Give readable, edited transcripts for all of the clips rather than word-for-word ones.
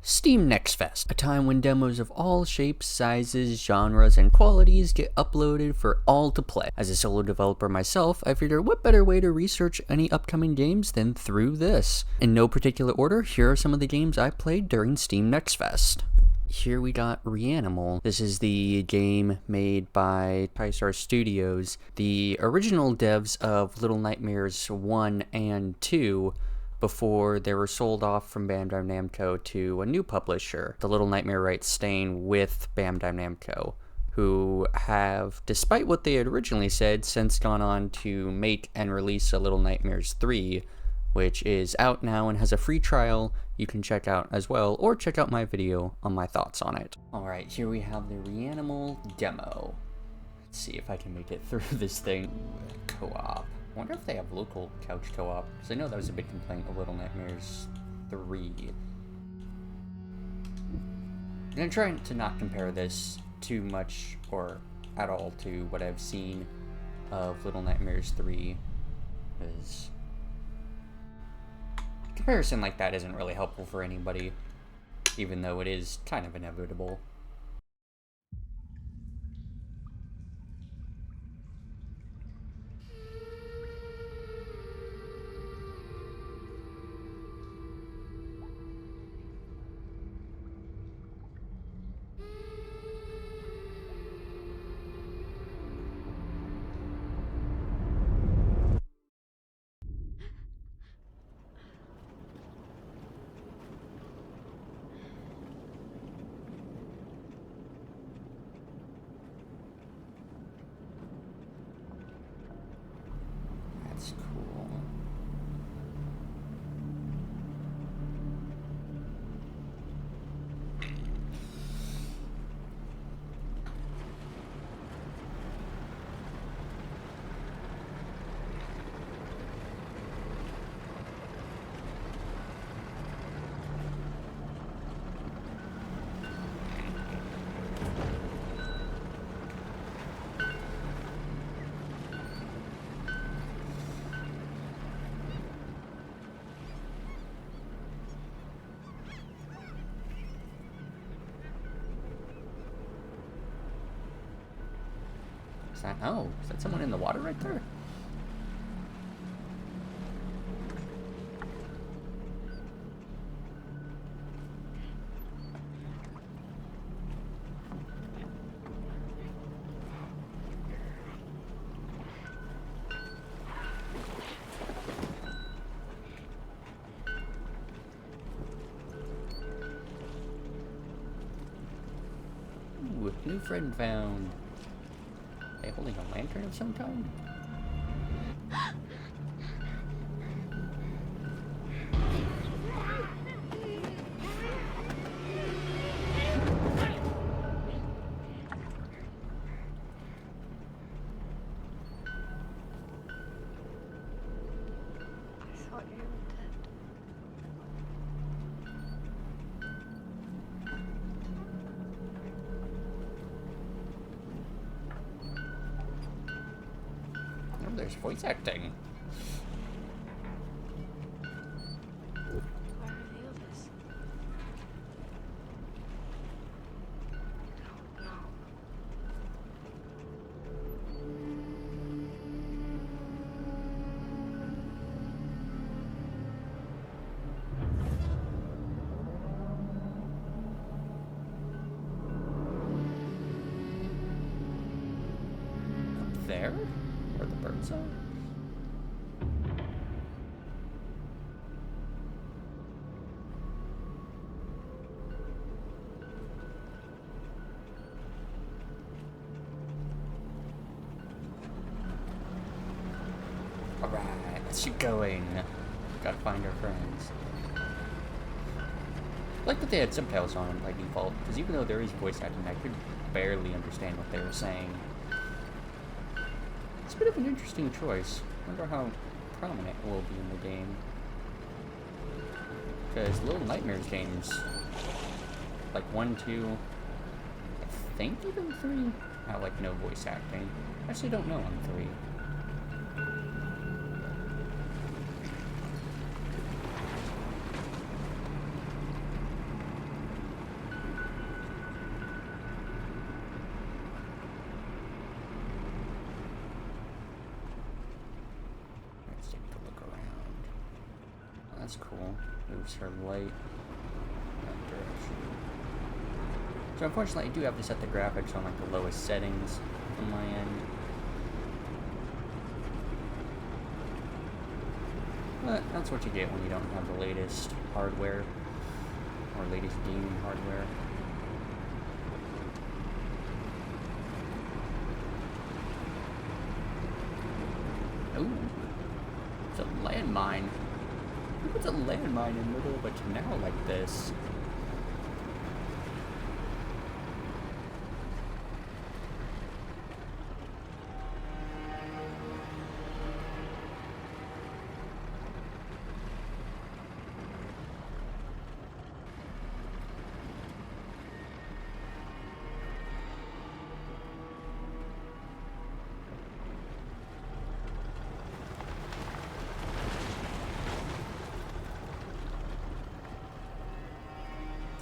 SteamNest Fest, a time when demos of all shapes, sizes, genres, and qualities get uploaded for all to play. As a solo developer myself, I figured what better way to research any upcoming games than through this. In no particular order, here are some of the games I played during SteamNest Fest. Here we got Reanimal. This is the game made by TriStar Studios, the original devs of Little Nightmares 1 and 2, before they were sold off from Bandai Namco to a new publisher, the Little Nightmare rights staying with Bandai Namco, who have, despite what they had originally said, since gone on to make and release a Little Nightmares 3, which is out now and has a free trial you can check out as well, or check out my video on my thoughts on it. Alright, here we have the Reanimal demo. Let's see if I can make it through this thing. Co-op. I wonder if they have local couch co-op, because I know that was a big complaint of Little Nightmares 3. I'm going to try to not compare this too much, or at all, to what I've seen of Little Nightmares 3, because comparison like that isn't really helpful for anybody, even though it is kind of inevitable. That's cool. Oh, is that someone in the water right there? Ooh, new friend found. Are they holding a lantern of some kind? I thought you were dead. Oh, there's voice acting. Where are the others? Oh no. Up there? Where the birds are? Alright, let's keep going. Gotta find our friends. I like that they had subtitles on by default, because even though there is voice acting, I could barely understand what they were saying. It's a bit of an interesting choice. I wonder how prominent it will be in the game. Because Little Nightmares games, like 1, 2, I think even 3, have like no voice acting. I actually don't know on 3. That's cool. Moves her light that direction. So unfortunately, I do have to set the graphics on like the lowest settings on my end. But that's what you get when you don't have the latest hardware or latest gaming hardware. Ooh, it's a landmine. Who puts a landmine in the middle of a canal like this?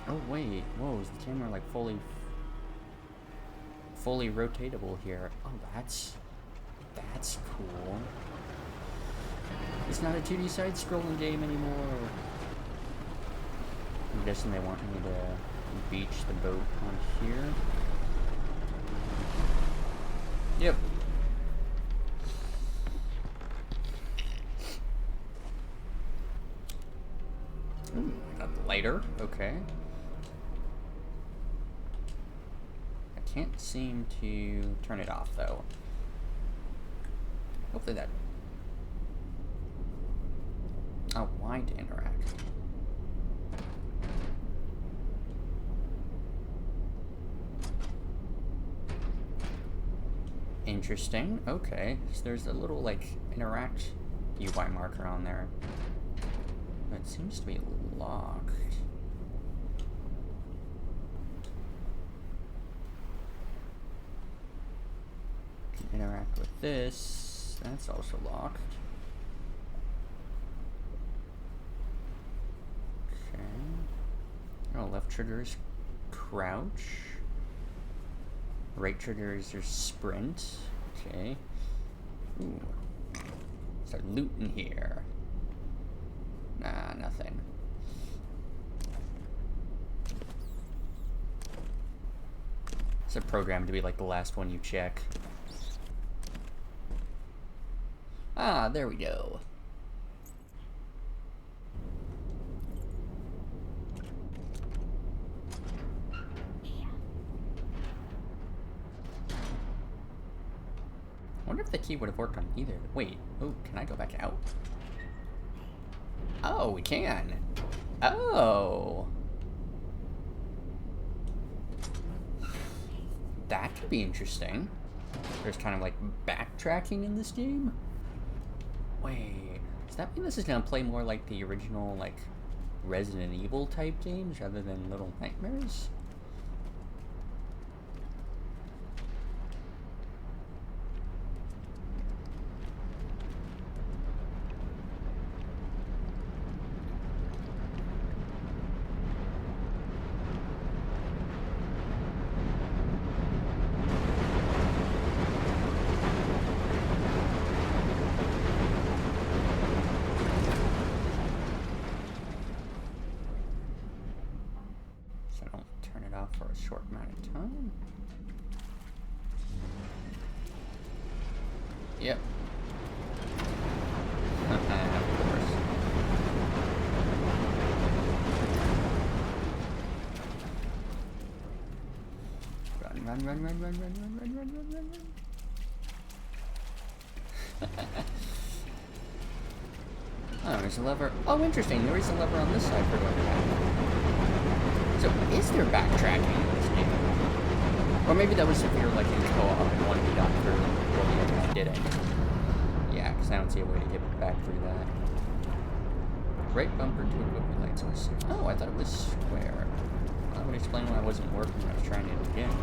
Oh wait, whoa, is the camera like fully rotatable here? Oh, that's cool. It's not a 2D side-scrolling game anymore. I'm guessing they want me to beach the boat on here. Yep. Ooh, I got the lighter. Okay. Can't seem to turn it off though. Hopefully that. Oh, why to interact? Interesting. Okay, so there's a little like interact UI marker on there. But it seems to be locked. Interact with this. That's also locked. Okay. Oh, left trigger is crouch. Right trigger is your sprint. Okay. Ooh. Start looting here. Nah, nothing. It's a program to be like the last one you check. Ah, there we go. I wonder if the key would have worked on either. Wait, oh, can I go back out? Oh, we can. Oh. That could be interesting. There's kind of like backtracking in this game. Wait, does that mean this is gonna play more like the original, like, Resident Evil type games rather than Little Nightmares? For a short amount of time. Yep. Of course. Run. Oh, there's a lever. Oh, interesting. There is a lever on this side for going back. So, is there backtracking in this game? Or maybe that was if you're like in co-op and wanted to dock through what the other guy didn't. Yeah, because I don't see a way to get back through that. Right bumper to equip your light source. Oh, I thought it was square. Well, that would explain why I wasn't working when I was trying it again.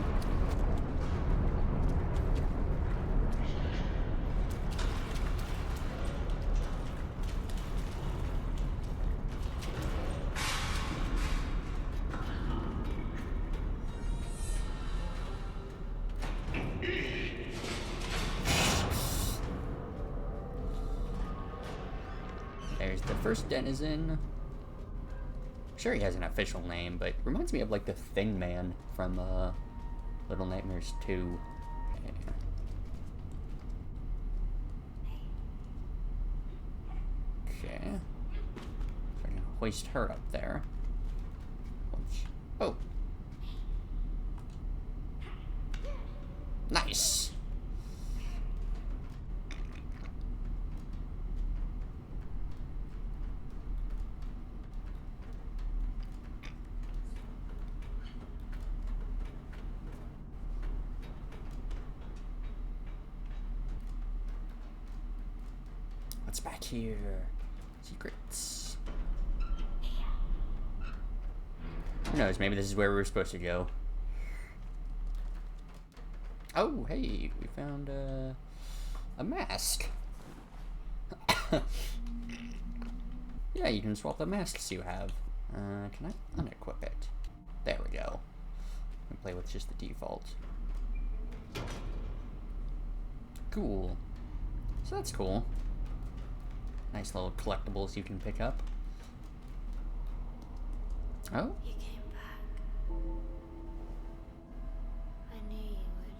first denizen. Sure, he has an official name, but reminds me of like the Thin Man from Little Nightmares 2. Okay. So I'm gonna hoist her up there. Oh. Nice. What's back here? Secrets. Who knows? Maybe this is where we were supposed to go. Oh, hey, we found a mask. Yeah, you can swap the masks you have. Can I unequip it? There we go. I can play with just the default. Cool. So that's cool. Nice little collectibles you can pick up. Oh? You came back. I knew you would.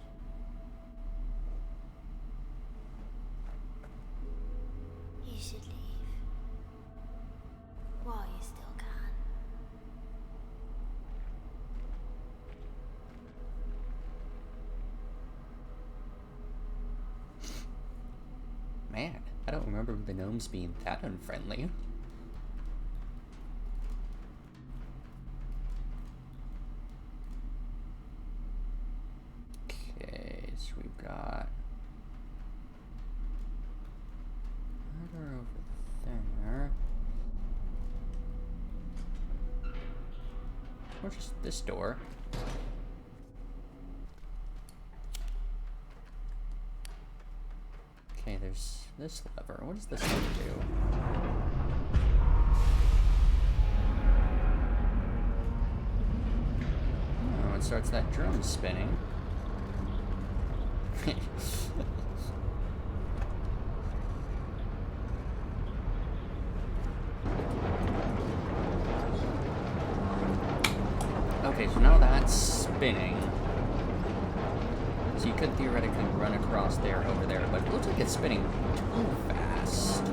You should leave. While you still can. Man, I don't remember the gnomes being that unfriendly. Okay, so we've got ladder over there. Or just this door. Okay, there's this lever. What does this one do? Oh, it starts that drum spinning. Okay, so now that's spinning. So you could theoretically run across there, over there, but it looks like it's spinning too fast.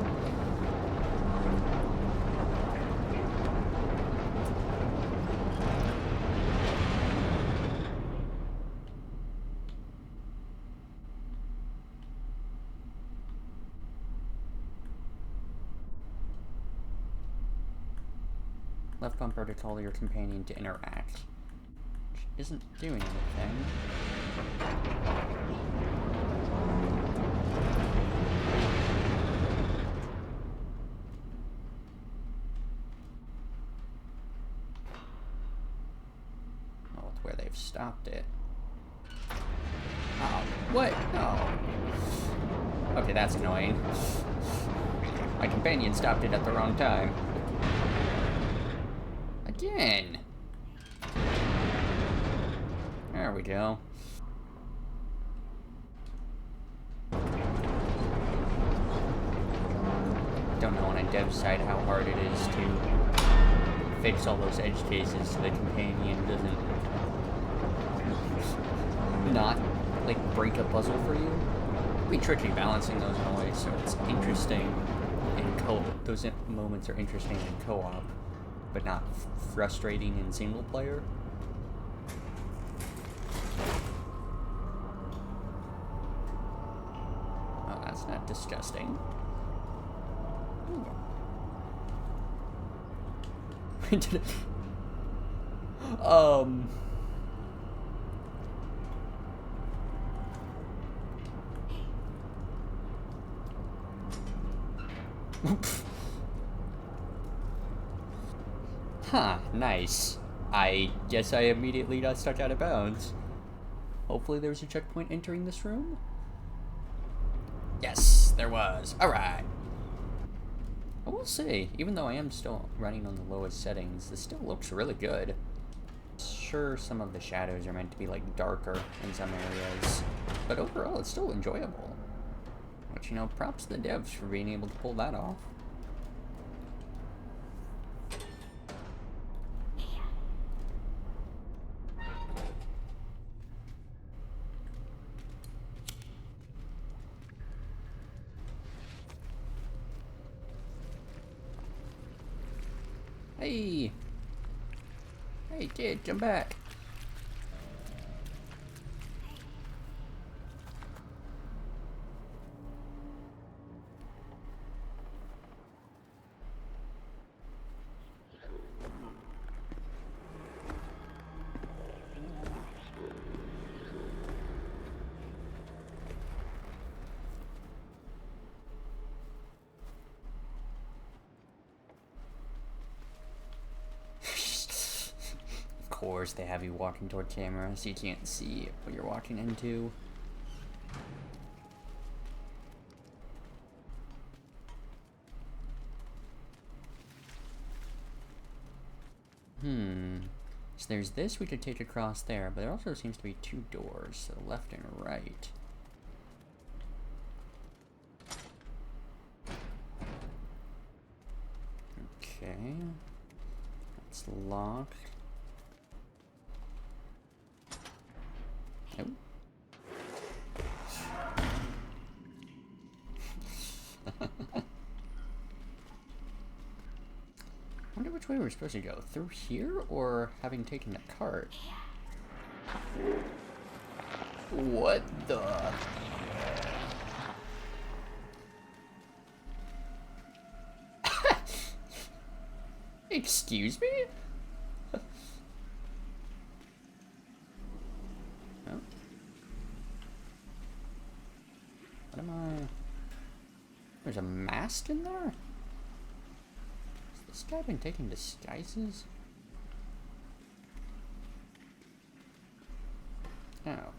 Left bumper to call your companion to interact. Which isn't doing anything. Oh, with where they've stopped it. Oh, what? Oh. Okay, that's annoying. My companion stopped it at the wrong time. Again. There we go. Don't know on a dev side how hard it is to fix all those edge cases so the companion doesn't not like break a puzzle for you. It'll be tricky balancing those in a way, so it's interesting in co-op. Those moments are interesting in co-op, but not frustrating in single player. Oh, that's not disgusting. Huh, nice. I guess I immediately got stuck out of bounds. Hopefully there was a checkpoint entering this room? Yes, there was. Alright. I will say, even though I am still running on the lowest settings, this still looks really good. Sure, some of the shadows are meant to be like darker in some areas, but overall it's still enjoyable. Which, you know, props to the devs for being able to pull that off. Hey! Hey, kid, jump back. Of course, they have you walking toward camera so you can't see what you're walking into. So there's this we could take across there, but there also seems to be two doors, so left and right. Okay. It's locked. Nope. I wonder which way we're supposed to go. Through here, or having taken the cart? What the? Excuse me? Oh. What am I? There's a mask in there? Has this guy been taking disguises? Oh.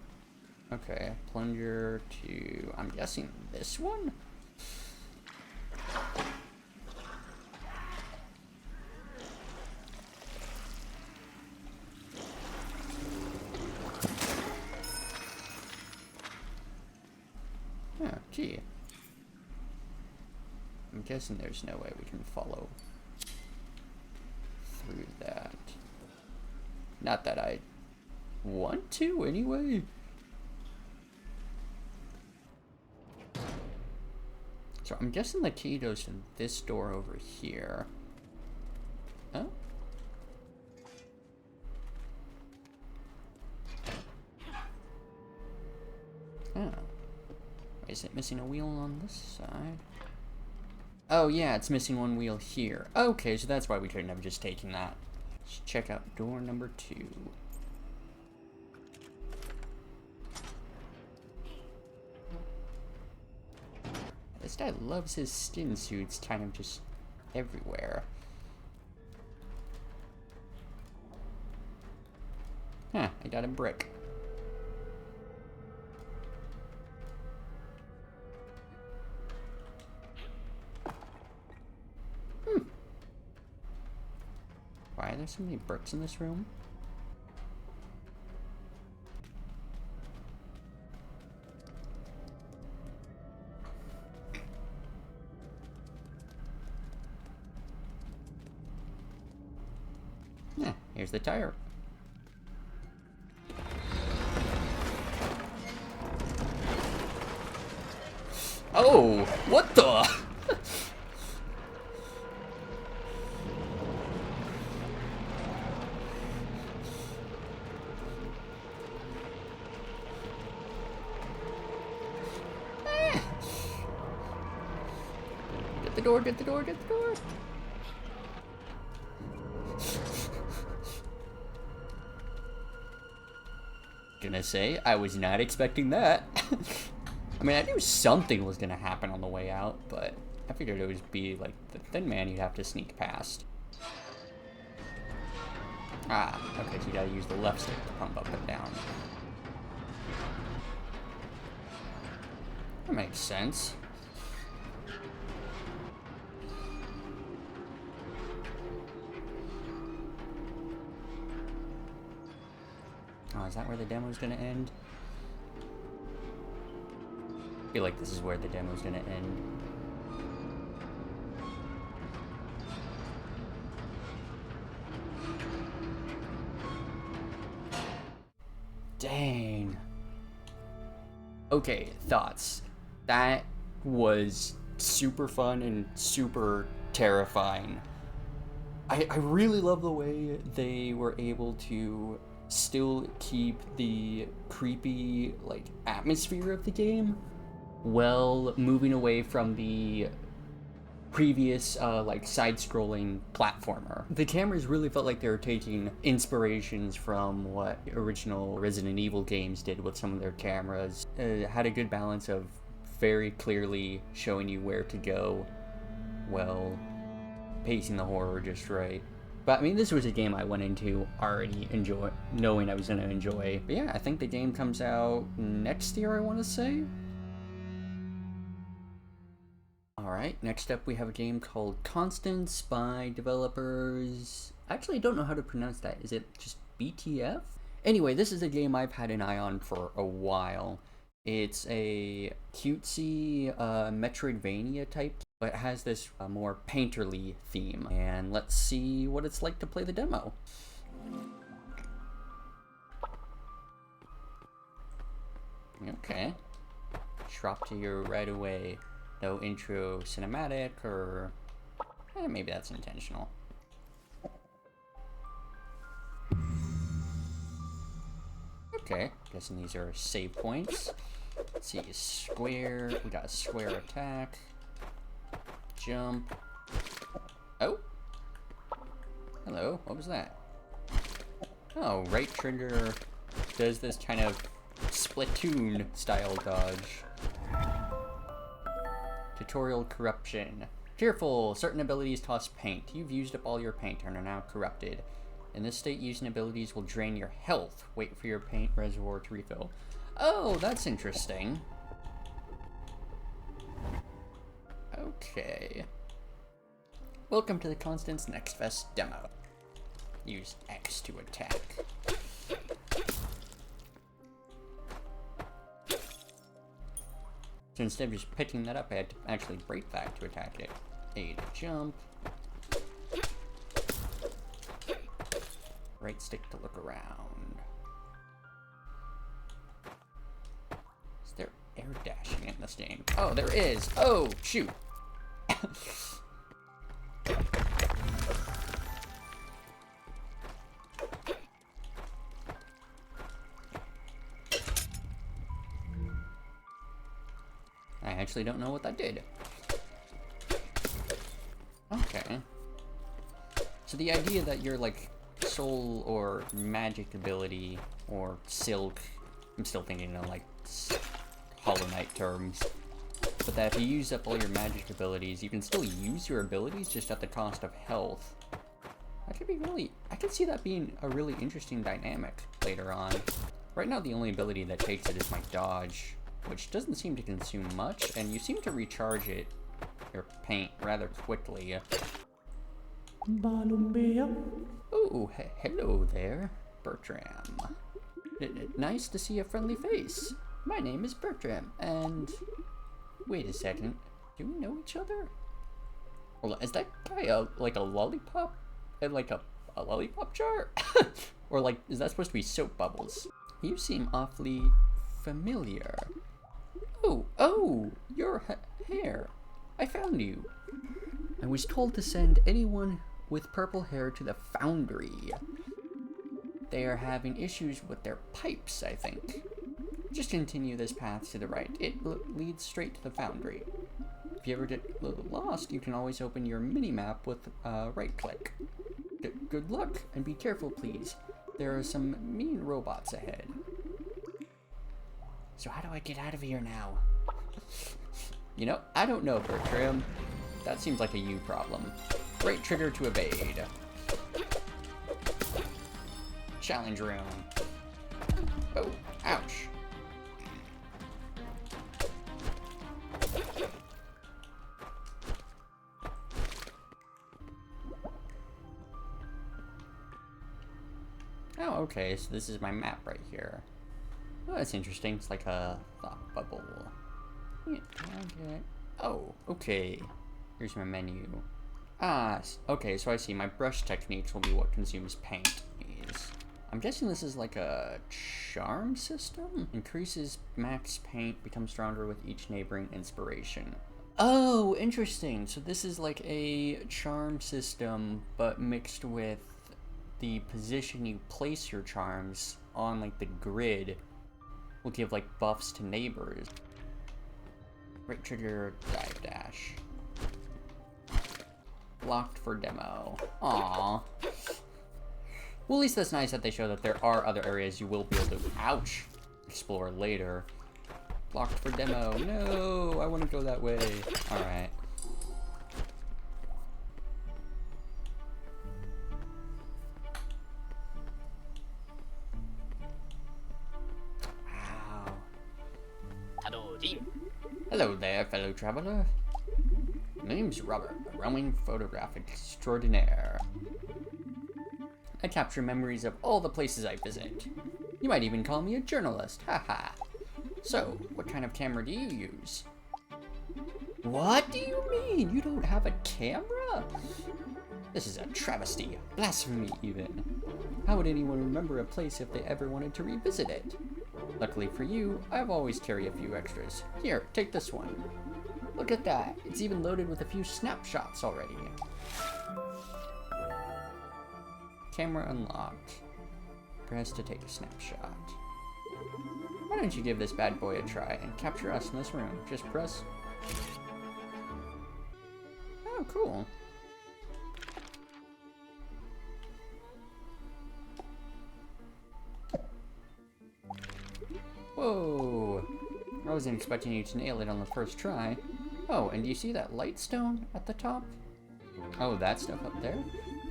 Okay, plunger to... I'm guessing this one? Oh, gee. I'm guessing there's no way we can follow through that. Not that I want to, anyway. So I'm guessing the key goes to this door over here. Oh? Oh. Is it missing a wheel on this side? Oh yeah, it's missing one wheel here. Okay, so that's why we couldn't have just taken that. Let's check out door number 2. This guy loves his skin suits kind of just everywhere. Huh, I got a brick. Why are there so many bricks in this room? Yeah, here's the tire. Oh, what the? Get the door, get the door, get the door. Gonna say, I was not expecting that. I mean, I knew something was gonna happen on the way out, but I figured it would be like the Thin Man you'd have to sneak past. Ah, okay, so you gotta use the left stick to pump up and down. That makes sense. Oh, is that where the demo's gonna end? I feel like this is where the demo's gonna end. Dang. Okay, thoughts. That was super fun and super terrifying. I really love the way they were able to still keep the creepy, like, atmosphere of the game while moving away from the previous, like, side-scrolling platformer. The cameras really felt like they were taking inspirations from what original Resident Evil games did with some of their cameras. Had a good balance of very clearly showing you where to go, while pacing the horror just right. But I mean, this was a game I went into already knowing I was going to enjoy. But yeah, I think the game comes out next year, I want to say. Alright, next up we have a game called Constance by developers... Actually, I don't know how to pronounce that. Is it just BTF? Anyway, this is a game I've had an eye on for a while. It's a cutesy Metroidvania type, but it has this more painterly theme. And let's see what it's like to play the demo. Okay. Drop to you right away. No intro cinematic, or maybe that's intentional. Okay, guessing these are save points. Let's see, square, we got a square attack, jump. Oh, hello, what was that? Oh, right trigger does this kind of Splatoon style dodge. Tutorial corruption. Fearful, certain abilities toss paint. You've used up all your paint and are now corrupted. In this state, using abilities will drain your health. Wait for your paint reservoir to refill. Oh, that's interesting. Okay. Welcome to the SteamNest Fest demo. Use X to attack. So instead of just picking that up, I had to actually break back to attack it. A to jump. Right stick to look around. Is there air dashing in this game? Oh, there is! Oh, shoot! I actually don't know what that did. Okay. So the idea that your, like, soul or magic ability, or silk, I'm still thinking in, like, Hollow Knight terms, but that if you use up all your magic abilities, you can still use your abilities just at the cost of health. That could be really, I could see that being a really interesting dynamic later on. Right now the only ability that takes it is my dodge, which doesn't seem to consume much, and you seem to recharge it, your paint, rather quickly. Oh, hello there, Bertram. Nice to see a friendly face. My name is Bertram, and... Wait a second, do we know each other? Well, is that guy like a lollipop? Like a lollipop jar? Or like, is that supposed to be soap bubbles? You seem awfully familiar. Oh, your hair. I found you. I was told to send anyone with purple hair to the foundry. They are having issues with their pipes, I think. Just continue this path to the right. It leads straight to the foundry. If you ever get lost, you can always open your mini-map with right click. Good luck, and be careful, please. There are some mean robots ahead. So how do I get out of here now? You know, I don't know, Bertram. That seems like a you problem. Right trigger to evade. Challenge room. Oh, ouch. Oh, okay, so this is my map right here. Oh, that's interesting. It's like a thought bubble. Yeah, okay. Oh, okay. Here's my menu. Ah, okay, so I see. My brush techniques will be what consumes paint. I'm guessing this is like a charm system? Increases max paint, becomes stronger with each neighboring inspiration. Oh, interesting. So this is like a charm system, but mixed with the position you place your charms on, like the grid, will give like buffs to neighbors. Right trigger, dive dash. Locked for demo. Aww. Well, at least that's nice that they show that there are other areas you will be able to, ouch, explore later. Locked for demo. No, I want to go that way. Alright. Wow. Hello there, fellow traveler. My name's Robert, a roaming photographic extraordinaire. I capture memories of all the places I visit. You might even call me a journalist, haha. So, what kind of camera do you use? What do you mean? You don't have a camera? This is a travesty, blasphemy even. How would anyone remember a place if they ever wanted to revisit it? Luckily for you, I've always carry a few extras. Here, take this one. Look at that, it's even loaded with a few snapshots already. Camera unlocked. Press to take a snapshot. Why don't you give this bad boy a try and capture us in this room? Just press. Oh, cool. Whoa! I wasn't expecting you to nail it on the first try. Oh, and do you see that light stone at the top? Oh, that stuff up there?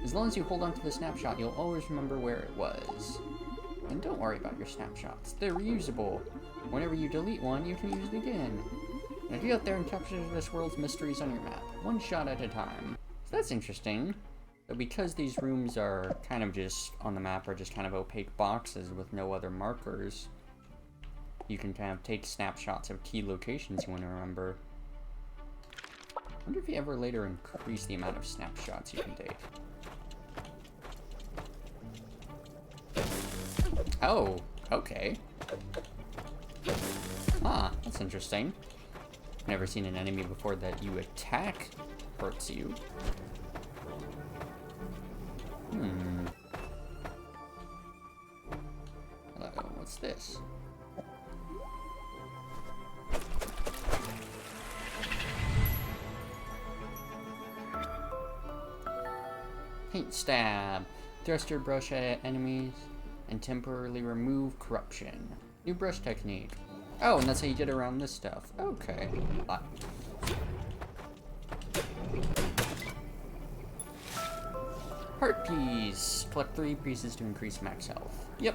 As long as you hold on to the snapshot, you'll always remember where it was. And don't worry about your snapshots, they're reusable. Whenever you delete one, you can use it again. Now get out there and capture this world's mysteries on your map, one shot at a time. So that's interesting. But because these rooms are kind of just, on the map, are just kind of opaque boxes with no other markers, you can kind of take snapshots of key locations you want to remember. I wonder if you ever later increase the amount of snapshots you can take. Oh, okay. Ah, that's interesting. Never seen an enemy before that you attack hurts you. Hello, what's this? Paint stab. Thrust your brush at enemies and temporarily remove corruption. New brush technique. Oh, and that's how you get around this stuff. Okay. Heart piece. Collect 3 pieces to increase max health. Yep.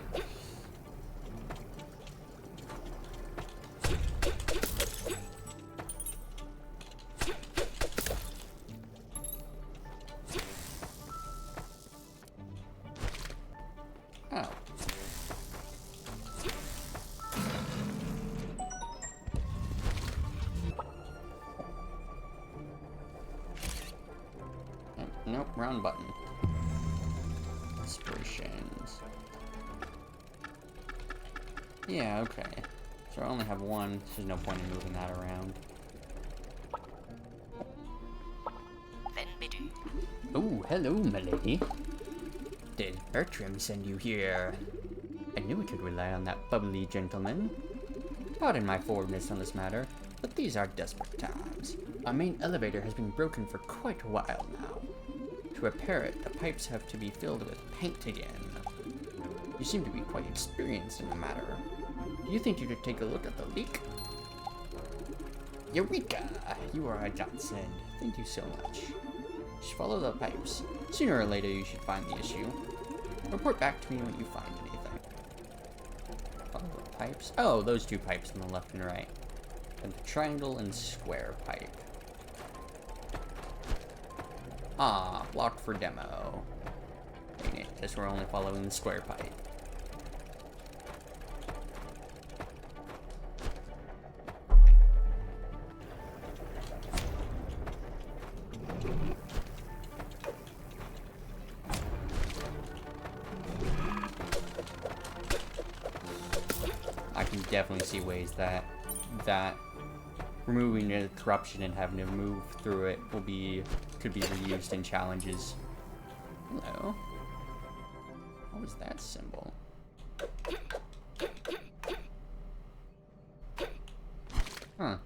Oh. Nope, round button. Inspirations. Yeah, okay. So I only have one, so there's no point in moving that around. Oh, hello, milady. Did Bertram send you here? I knew we could rely on that bubbly gentleman. Pardon my forwardness on this matter, but these are desperate times. Our main elevator has been broken for quite a while now. To repair it, the pipes have to be filled with paint again. You seem to be quite experienced in the matter. Do you think you could take a look at the leak? Eureka! You are a godsend. Thank you so much. Just follow the pipes. Sooner or later you should find the issue. Report back to me when you find anything. Follow the pipes? Oh, those 2 pipes on the left and right. And the triangle and square pipe. Ah, blocked for demo. Dang it, guess we're only following the square pipe. I can definitely see ways that removing the corruption and having to move through it could be reused in challenges. Hello. What was that symbol? Huh.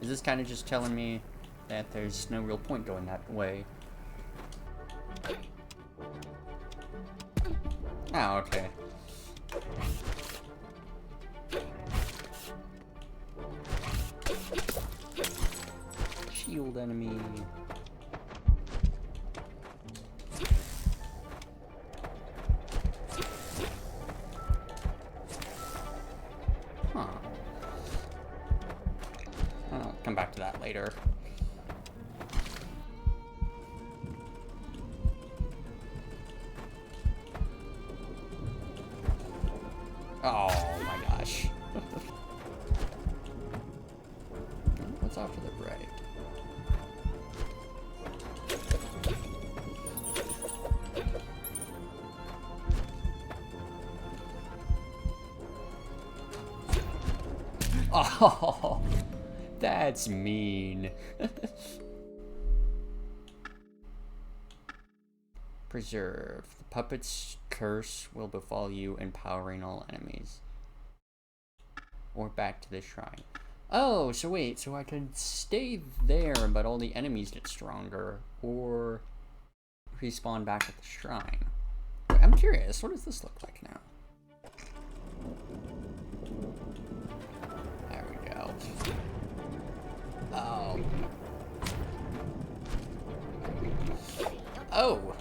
Is this kind of just telling me that there's no real point going that way? Oh, okay. Shield enemy. Huh. I'll come back to that later. Oh my gosh. What's off to the right? Oh, that's mean. Preserve. The puppet's curse will befall you, empowering all enemies. Or back to the shrine. Oh, so wait, so I could stay there, but all the enemies get stronger, or respawn back at the shrine. I'm curious, what does this look like now? There we go. Oh. Oh!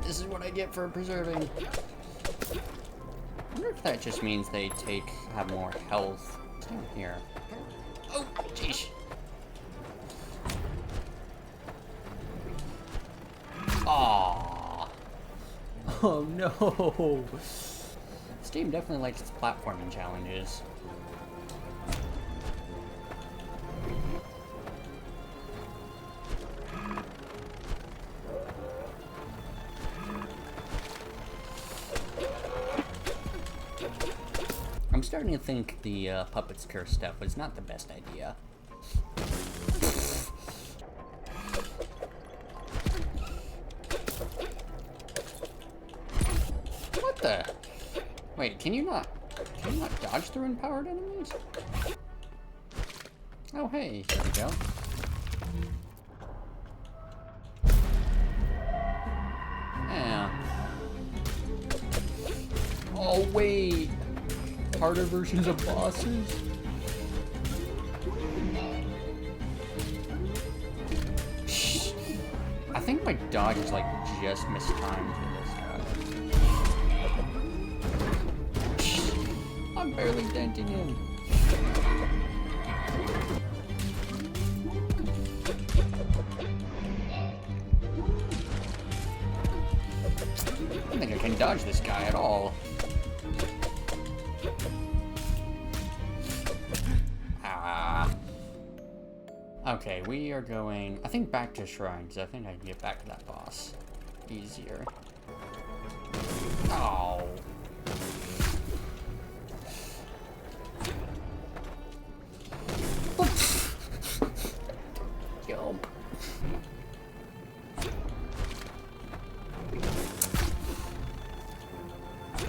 This is what I get for preserving. I wonder if that just means they have more health. What's down here? Oh, jeez. Aww. Oh no. Steam definitely likes its platforming challenges. I'm starting to think the puppet's curse stuff was not the best idea. What the? Wait, can you not dodge through empowered enemies? Oh hey, there we go. Yeah. Oh wait. Harder versions of bosses? I think my dodge is like just mistimed for this guy. I'm barely denting him. I don't think I can dodge this guy at all. Okay, we are going, I think, back to Shrine, because I think I can get back to that boss easier. Oh. Jump.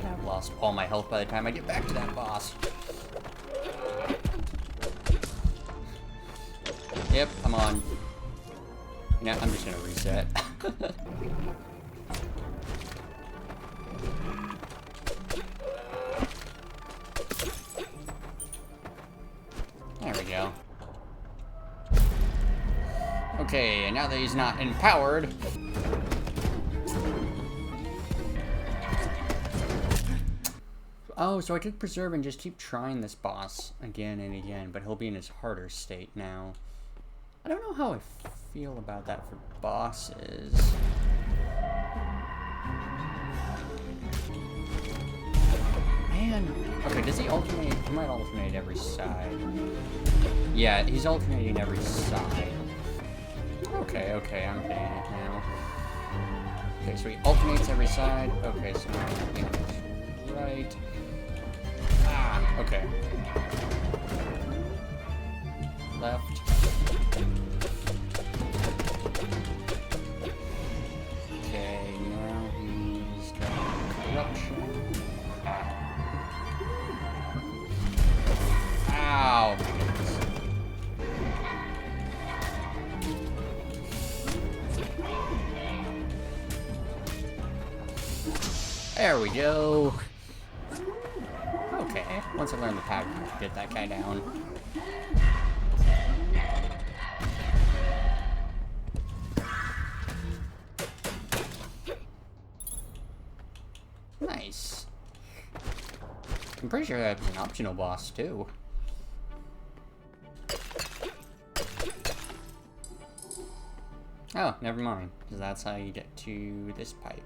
I've lost all my health by the time I get back to that boss. Yep, I'm on. Yeah, I'm just gonna reset. There we go. Okay, and now that he's not empowered. Oh, so I could preserve and just keep trying this boss again and again, but he'll be in his harder state now. I don't know how I feel about that for bosses. Man. Okay, does he alternate? He might alternate every side. Yeah, he's alternating every side. Okay, okay, I'm getting it now. Okay, so he alternates every side. Okay, so now right. Ah, okay. Left. Okay, now he's got corruption. Ow! There we go. Okay, once I learn the pattern, I can get that guy down. Nice. I'm pretty sure that's an optional boss, too. Oh, never mind, because that's how you get to this pipe.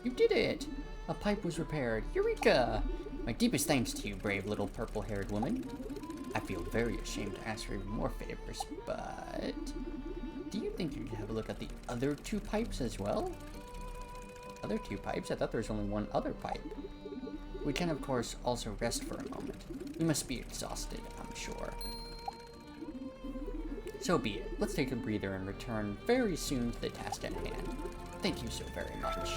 You did it! A pipe was repaired. Eureka! My deepest thanks to you, brave little purple-haired woman. I feel very ashamed to ask for even more favors, but... do you think you could have a look at the other two pipes as well? Other two pipes? I thought there was only one other pipe. We can, of course, also rest for a moment. We must be exhausted, I'm sure. So be it. Let's take a breather and return very soon to the task at hand. Thank you so very much.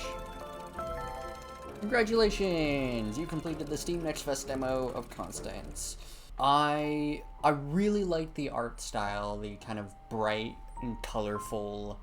Congratulations! You completed the SteamNest Fest demo of Constance. I really like the art style, the kind of bright and colorful.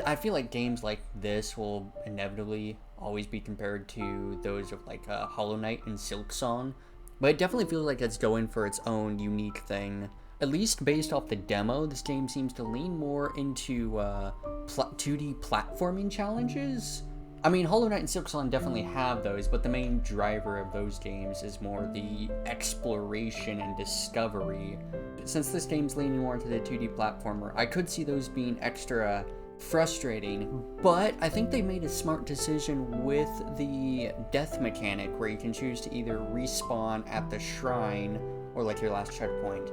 I feel like games like this will inevitably always be compared to those of like Hollow Knight and Silksong, but it definitely feels like it's going for its own unique thing. At least based off the demo, this game seems to lean more into 2D platforming challenges. I mean, Hollow Knight and Silksong definitely have those, but the main driver of those games is more the exploration and discovery. Since this game's leaning more into the 2D platformer, I could see those being extra frustrating, but I think they made a smart decision with the death mechanic where you can choose to either respawn at the shrine, or like your last checkpoint,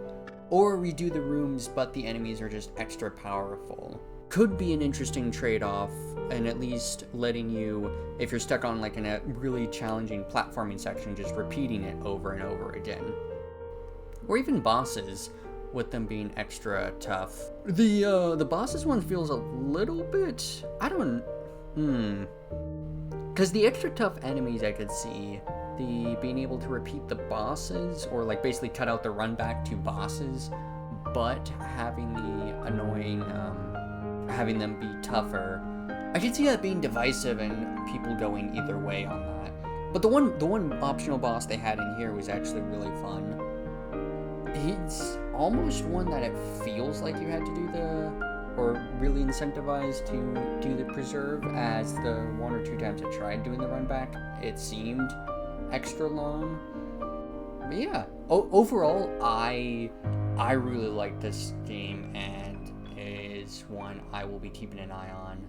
or redo the rooms, but the enemies are just extra powerful. Could be an interesting trade-off, and at least letting you, if you're stuck on like in a really challenging platforming section, just repeating it over and over again. Or even bosses, with them being extra tough. The bosses one feels a little bit, because the extra tough enemies I could see, the being able to repeat the bosses, or like basically cut out the run back to bosses, but having the annoying, having them be tougher. I could see that being divisive and people going either way on that. But the one optional boss they had in here was actually really fun. He's almost one that it feels like you had to do or really incentivized to do the preserve, as the one or two times I tried doing the run back, it seemed extra long. But yeah, overall, I really like this game, and is one I will be keeping an eye on.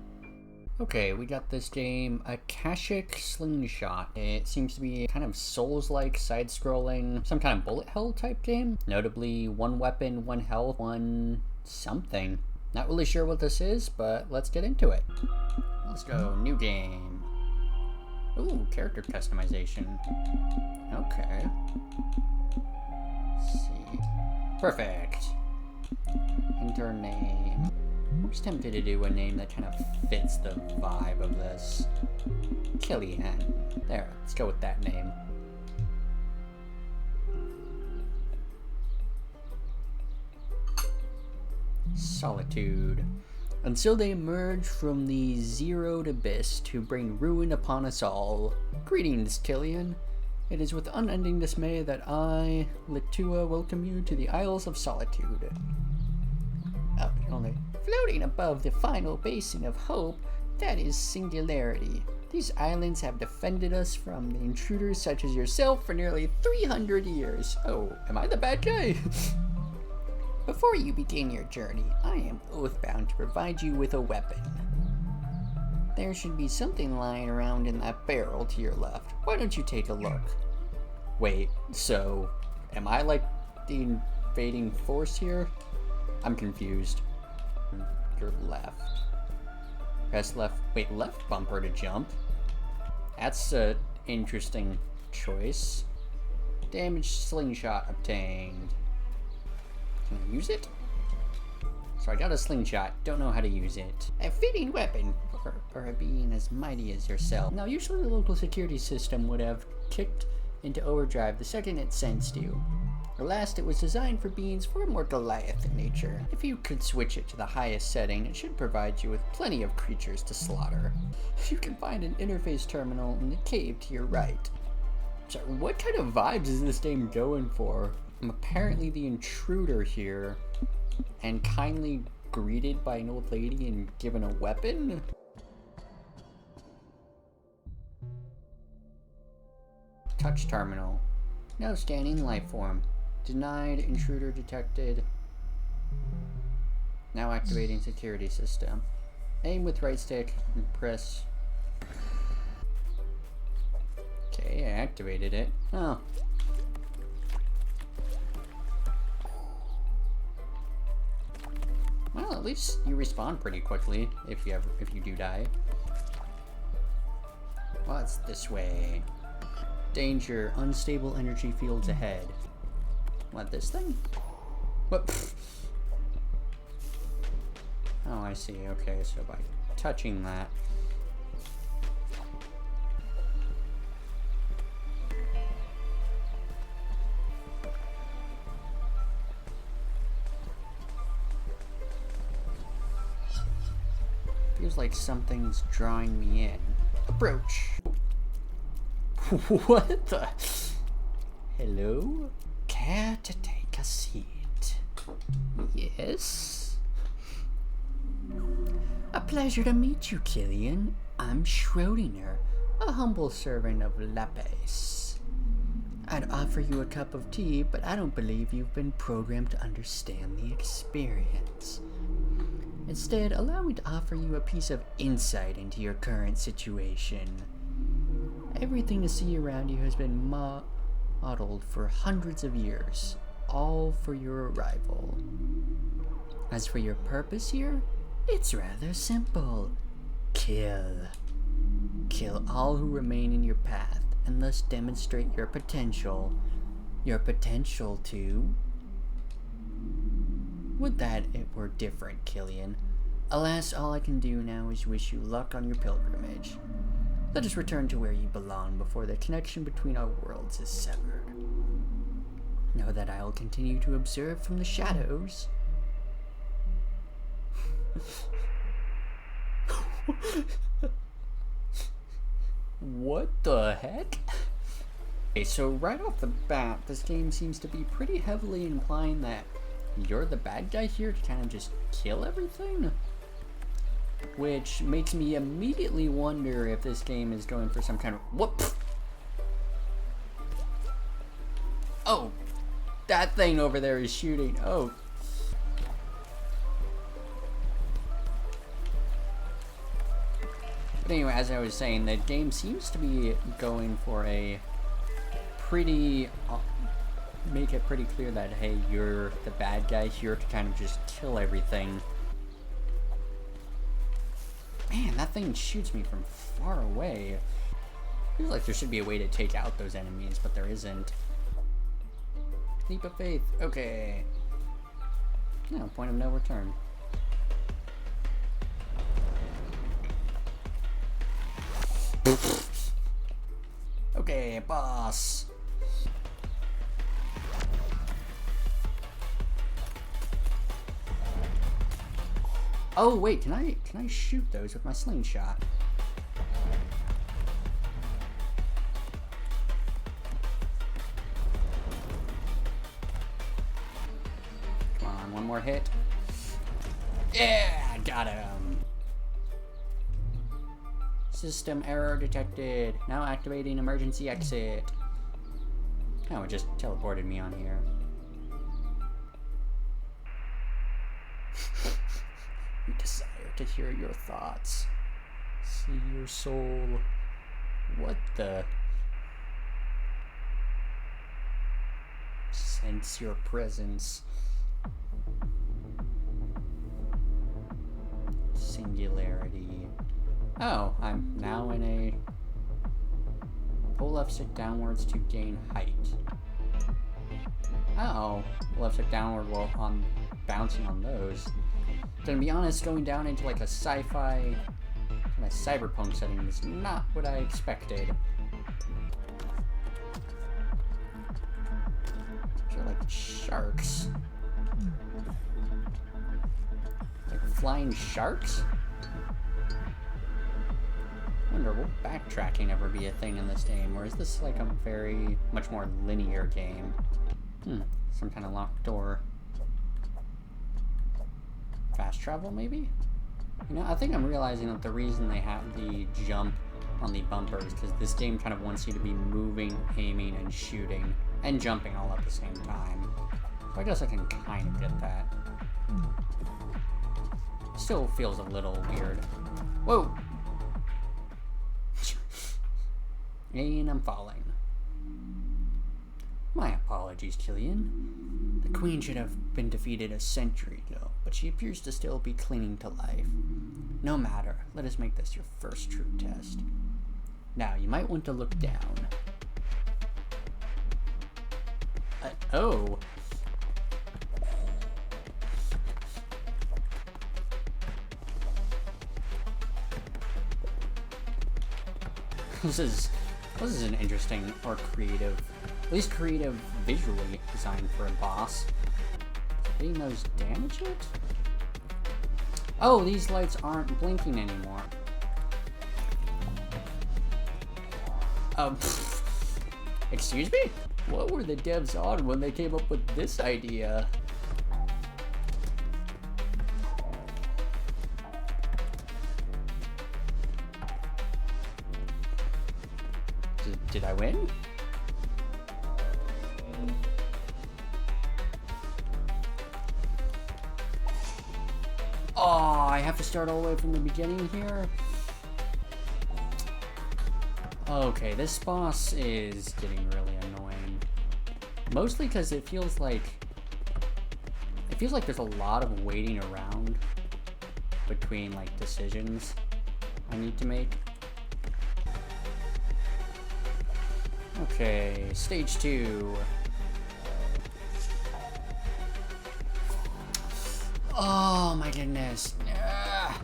Okay, we got this game, Akashic Slingshot. It seems to be kind of Souls-like, side-scrolling, some kind of bullet hell type game. Notably, one weapon, one health, one something. Not really sure what this is, but let's get into it. Let's go, new game. Ooh, character customization. Okay. Let's see. Perfect. Enter name. I'm just tempted to do a name that kind of fits the vibe of this. Killian. There, let's go with that name. Solitude. Until they emerge from the zeroed abyss to bring ruin upon us all. Greetings, Killian. It is with unending dismay that I, Litua, welcome you to the Isles of Solitude. Only floating above the final basin of hope, that is singularity. These islands have defended us from the intruders such as yourself for nearly 300 years. Oh, am I the bad guy? Before you begin your journey, I am oathbound to provide you with a weapon. There should be something lying around in that barrel to your left. Why don't you take a look? Wait, so am I like the invading force here? I'm confused. Your left. Press left. Wait, left bumper to jump. That's a interesting choice. Damage slingshot obtained. Can I use it? So I got a slingshot, don't know how to use it. A fitting weapon for a being as mighty as yourself. Now usually the local security system would have kicked into overdrive the second it sensed you. Alas, it was designed for beings far more Goliath in nature. If you could switch it to the highest setting, it should provide you with plenty of creatures to slaughter. You can find an interface terminal in the cave to your right. So what kind of vibes is this game going for? I'm apparently the intruder here, and kindly greeted by an old lady and given a weapon? Touch terminal. No scanning life form. Denied, intruder detected. Now activating security system. Aim with right stick and press. Okay, I activated it. Oh. Well, at least you respawn pretty quickly if you do die. What's this way? Danger, unstable energy fields ahead. What, this thing? What? Oh, I see. Okay, so by touching that. Feels like something's drawing me in. Approach. What the? Hello? Care to take a seat? Yes? A pleasure to meet you, Killian. I'm Schrodinger, a humble servant of Lapis. I'd offer you a cup of tea, but I don't believe you've been programmed to understand the experience. Instead, allow me to offer you a piece of insight into your current situation. Everything you see around you has been modeled for hundreds of years, all for your arrival. As for your purpose here, it's rather simple. Kill. Kill all who remain in your path, and thus demonstrate your potential. Your potential to... Would that it were different, Killian. Alas, all I can do now is wish you luck on your pilgrimage. Let us return to where you belong before the connection between our worlds is severed. Know that I will continue to observe from the shadows. What the heck? Okay, so right off the bat, this game seems to be pretty heavily implying that you're the bad guy here to kind of just kill everything? Which makes me immediately wonder if this game is going for some kind of... Whoop! Oh! That thing over there is shooting. Oh. But anyway, as I was saying, the game seems to be going for a pretty... make it pretty clear that, hey, you're the bad guy here to kind of just kill everything. Man, that thing shoots me from far away. Feels like there should be a way to take out those enemies, but there isn't. Leap of faith. Okay. No, point of no return. Okay, boss. Oh wait, can I shoot those with my slingshot? Come on, one more hit. Yeah, got him. System error detected. Now activating emergency exit. Oh, it just teleported me on here. We desire to hear your thoughts. see your soul. What the? Sense your presence. Singularity. Oh, I'm now in a... Pull left stick downwards to gain height. Oh, left stick downward while on bouncing on those. To be honest, going down into like a sci-fi, kind of cyberpunk setting is not what I expected. These are like sharks. Like flying sharks? I wonder, will backtracking ever be a thing in this game, or is this like a very much more linear game? Some kind of locked door. Fast travel, maybe? You know, I think I'm realizing that the reason they have the jump on the bumper is because this game kind of wants you to be moving, aiming, and shooting, and jumping all at the same time. So I guess I can kind of get that. Still feels a little weird. Whoa! And I'm falling. My apologies, Killian. The Queen should have been defeated a century ago, but she appears to still be clinging to life. No matter, let us make this your first true test. Now, you might want to look down. Oh! This is an interesting or creative, at least creative visually designed for a boss. Hitting those damage it? Oh, these lights aren't blinking anymore. Excuse me? What were the devs on when they came up with this idea? Did I win? Oh, I have to start all the way from the beginning here? Okay, this boss is getting really annoying. Mostly because it feels like there's a lot of waiting around between like decisions I need to make. Okay, stage 2. Oh my goodness. Ah.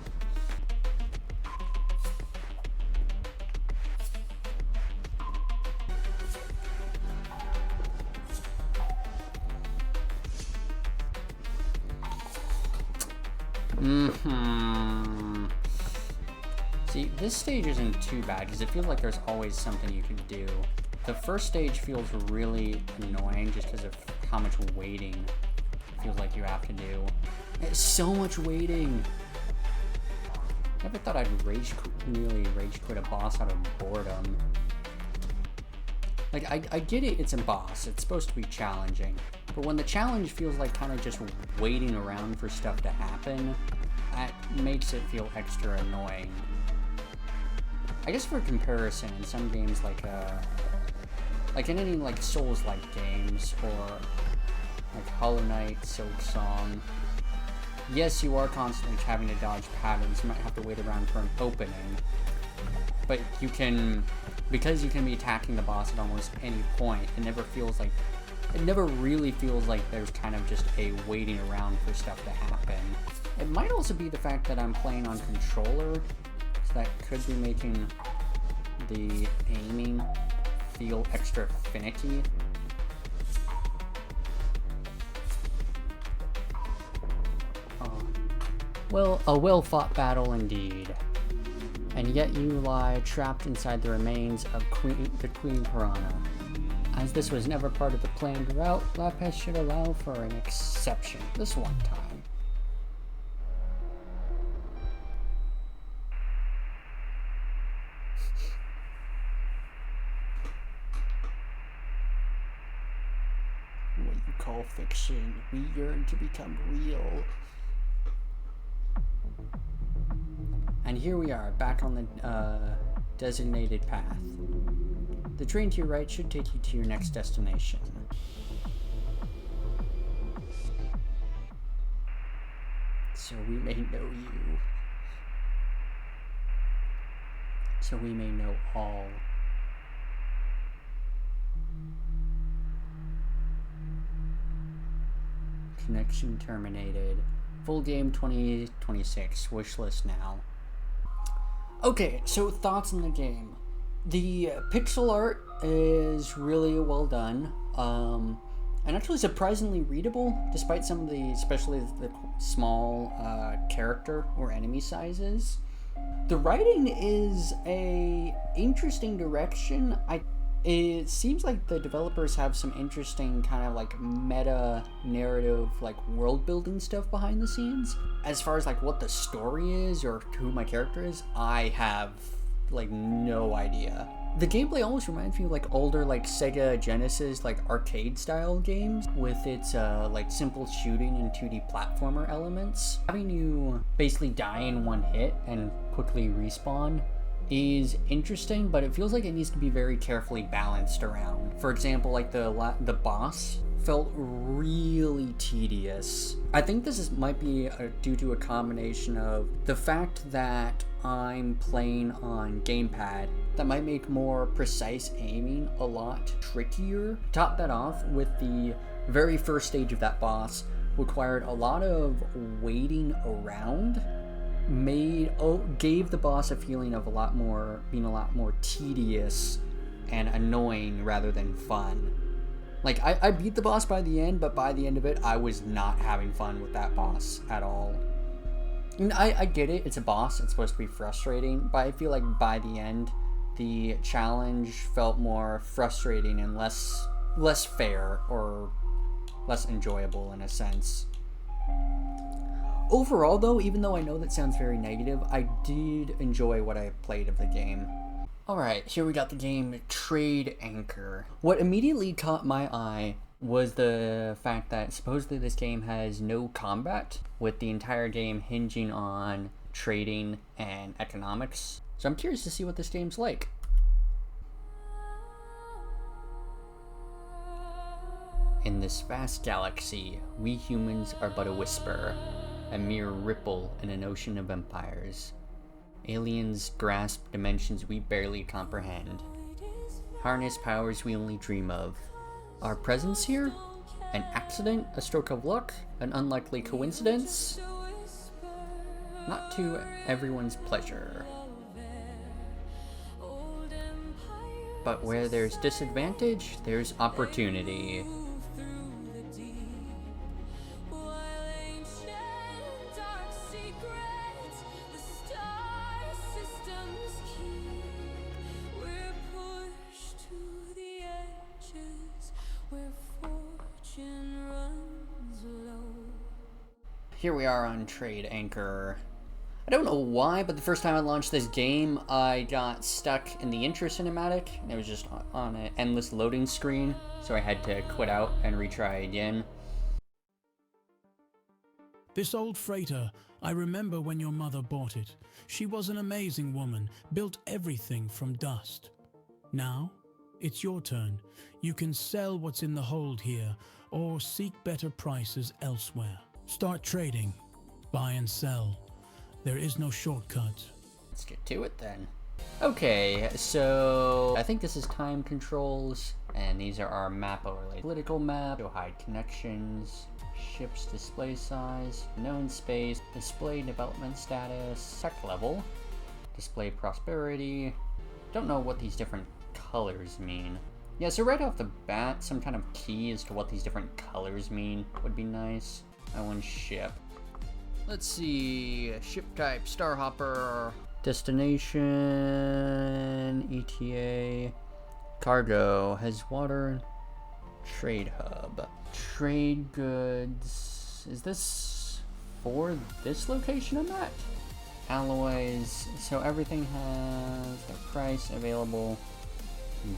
See, this stage isn't too bad because it feels like there's always something you can do. The first stage feels really annoying just because of how much waiting it feels like you have to do. It's so much waiting. Never thought I'd nearly rage quit a boss out of boredom. Like, I get it, it's a boss. It's supposed to be challenging. But when the challenge feels like kind of just waiting around for stuff to happen, that makes it feel extra annoying. I guess for comparison, in some games like in any like Souls-like games or like Hollow Knight, Silksong, yes, you are constantly having to dodge patterns. You might have to wait around for an opening, but you can, because you can be attacking the boss at almost any point. It never really feels like there's kind of just a waiting around for stuff to happen. It might also be the fact that I'm playing on controller, so that could be making the aiming feel extra finicky. Well, a well-fought battle indeed. And yet you lie trapped inside the remains of the Queen Piranha. As this was never part of the planned route, Lapis should allow for an exception this one time. What you call fiction, we yearn to become real. And here we are, back on the designated path. The train to your right should take you to your next destination. So we may know you. So we may know all. Connection terminated. Full game 2026. Wishlist now. Okay, so thoughts on the game. The pixel art is really well done. And actually surprisingly readable, despite some of the, especially the small character or enemy sizes. The writing is a interesting direction. It seems like the developers have some interesting kind of like meta narrative, like world building stuff behind the scenes. As far as like what the story is or who my character is, I have like no idea. The gameplay almost reminds me of like older like Sega Genesis like arcade style games with its like simple shooting and 2D platformer elements. Having you basically die in one hit and quickly respawn is interesting, but it feels like it needs to be very carefully balanced around. For example, like the boss felt really tedious. I think this might be due to a combination of the fact that I'm playing on gamepad. That might make more precise aiming a lot trickier. Top that off with the very first stage of that boss required a lot of waiting around. Gave the boss a feeling of being a lot more tedious and annoying rather than fun. Like I beat the boss by the end, but by the end of it I was not having fun with that boss at all. And I get it, it's a boss, it's supposed to be frustrating, but I feel like by the end the challenge felt more frustrating and less fair or less enjoyable in a sense. Overall though, even though I know that sounds very negative, I did enjoy what I played of the game. Alright, here we got the game Trade Anchor. What immediately caught my eye was the fact that supposedly this game has no combat, with the entire game hinging on trading and economics. So I'm curious to see what this game's like. In this vast galaxy, we humans are but a whisper, a mere ripple in an ocean of empires. Aliens grasp dimensions we barely comprehend, harness powers we only dream of. Our presence here? An accident? A stroke of luck? An unlikely coincidence? Not to everyone's pleasure. But where there's disadvantage, there's opportunity. Here we are on Trade Anchor. I don't know why, but the first time I launched this game, I got stuck in the intro cinematic. It was just on an endless loading screen, so I had to quit out and retry again. This old freighter, I remember when your mother bought it. She was an amazing woman, built everything from dust. Now, it's your turn. You can sell what's in the hold here, or seek better prices elsewhere. Start trading. Buy and sell. There is no shortcut. Let's get to it then. Okay, so I think this is time controls, and these are our map overlay. Political map, show hide connections, ship's display size, known space, display development status, sec level, display prosperity. Don't know what these different colors mean. Yeah, so right off the bat, some kind of key as to what these different colors mean would be nice. I want ship. Let's see, ship type, Starhopper, destination, ETA, cargo, has water, trade hub, trade goods. Is this for this location I'm at? Alloys, so everything has the price, available,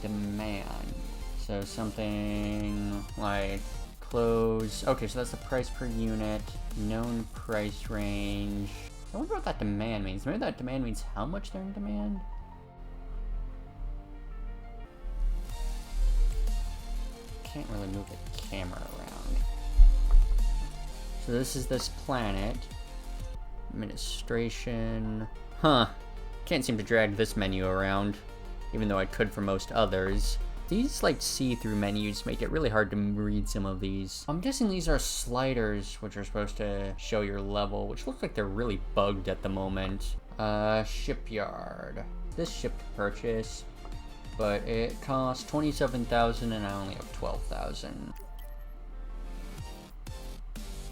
demand. So something like clothes. Okay, so that's the price per unit, known price range. I wonder what that demand means. Maybe that demand means how much they're in demand? Can't really move the camera around. So this is this planet. Administration. Huh. Can't seem to drag this menu around, even though I could for most others. These, like, see-through menus make it really hard to read some of these. I'm guessing these are sliders, which are supposed to show your level, which looks like they're really bugged at the moment. Shipyard. This ship to purchase, but it costs 27,000 and I only have 12,000.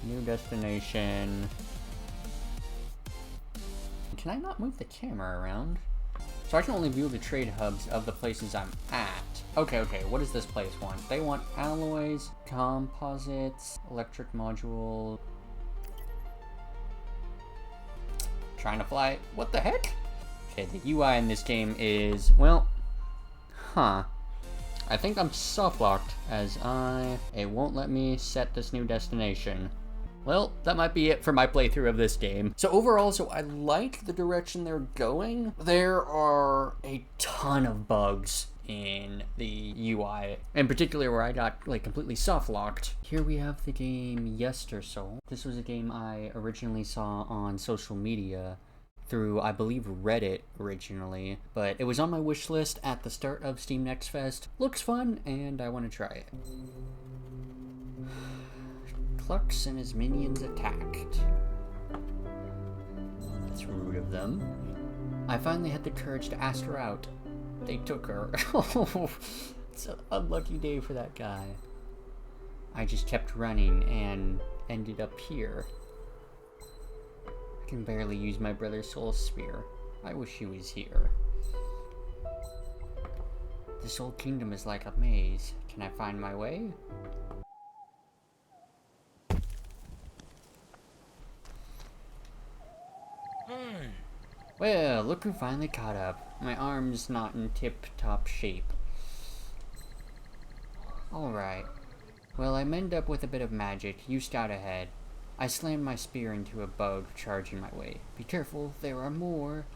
New destination. Can I not move the camera around? So I can only view the trade hubs of the places I'm at. Okay, what does this place want? They want alloys, composites, electric module. Trying to fly. What the heck? Okay, the UI in this game is, well, I think I'm soft locked as it won't let me set this new destination. Well, that might be it for my playthrough of this game. So overall, I like the direction they're going. There are a ton of bugs in the UI, in particular where I got like completely soft locked. Here we have the game YesterSol. This was a game I originally saw on social media through, I believe, Reddit originally, but it was on my wish list at the start of SteamNest Fest. Looks fun, and I want to try it. Clux and his minions attacked. That's rude of them. I finally had the courage to ask her out. They took her. It's an unlucky day for that guy. I just kept running and ended up here. I can barely use my brother's soul spear. I wish he was here. This old kingdom is like a maze. Can I find my way? Well, look who finally caught up. My arm's not in tip-top shape. Alright. Well, I end up with a bit of magic. You scout ahead. I slammed my spear into a bug, charging my way. Be careful, there are more.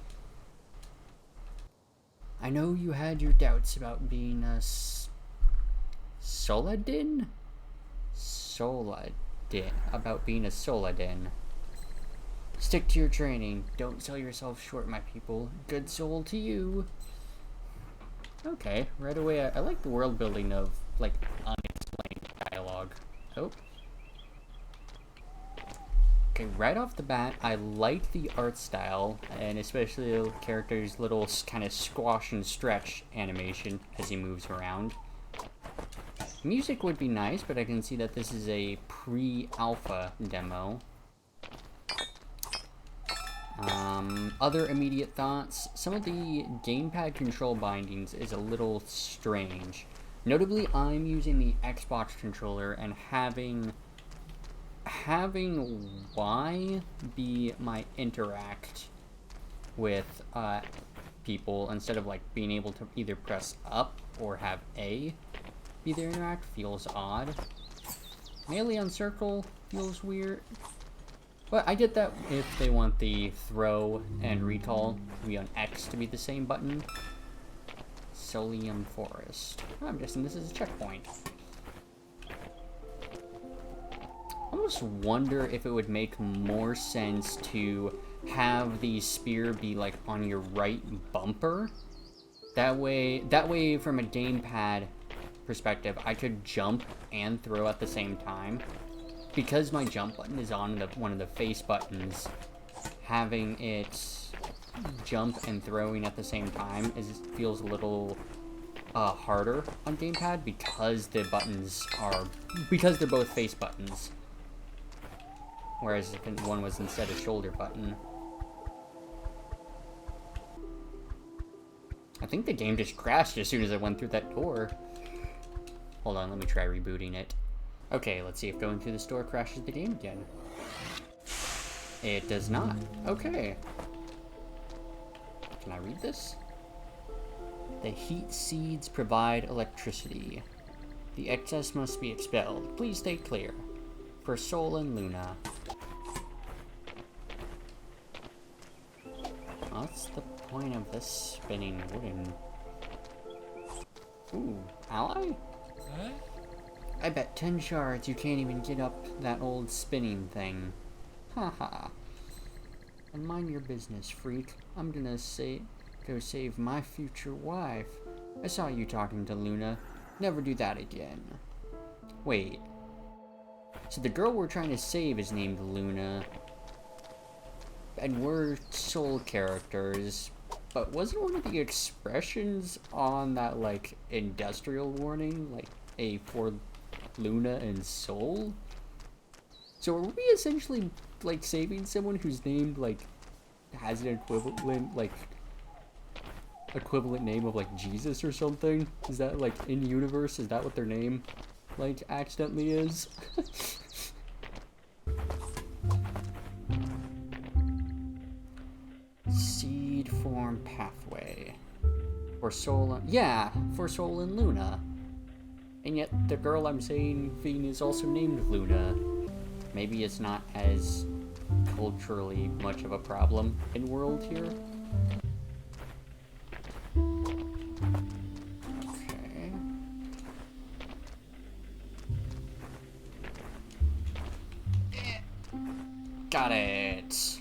I know you had your doubts about being a Soladin? About being a Soladin. Stick to your training. Don't sell yourself short, my people. Good soul to you. Okay, right away, I like the world building of, like, unexplained dialogue. Oh. Okay, right off the bat, I like the art style, and especially the character's little kind of squash and stretch animation as he moves around. Music would be nice, but I can see that this is a pre-alpha demo. Other immediate thoughts. Some of the gamepad control bindings is a little strange. Notably, I'm using the Xbox controller and having Y be my interact with people instead of like being able to either press up or have A be their interact feels odd. Melee on circle feels weird. But I get that if they want the throw and recall to be on X to be the same button. Solium Forest. I'm guessing this is a checkpoint. I almost wonder if it would make more sense to have the spear be like on your right bumper. That way from a gamepad perspective, I could jump and throw at the same time. Because my jump button is on one of the face buttons, having it jump and throwing at the same time feels a little harder on gamepad because they're both face buttons. Whereas if one was instead a shoulder button. I think the game just crashed as soon as I went through that door. Hold on, let me try rebooting it. Okay, let's see if going through the store crashes the game again. It does not. Okay. Can I read this? The heat seeds provide electricity. The excess must be expelled. Please stay clear. For Sol and Luna. What's the point of this spinning wooden? Ooh, ally? I bet 10 shards you can't even get up that old spinning thing. Haha. And mind your business, freak. I'm gonna go save my future wife. I saw you talking to Luna. Never do that again. Wait. So the girl we're trying to save is named Luna. And we're soul characters. But wasn't one of the expressions on that, like, industrial warning, like, for Luna and Soul? So are we essentially, like, saving someone who's named, like, has an equivalent name of, like, Jesus or something? Is that, like, in universe, is that what their name, like, accidentally is? Seed form pathway. For Soul, yeah, for Soul and Luna. And yet, the girl I'm saving is also named Luna. Maybe it's not as culturally much of a problem in world here. Okay. Got it.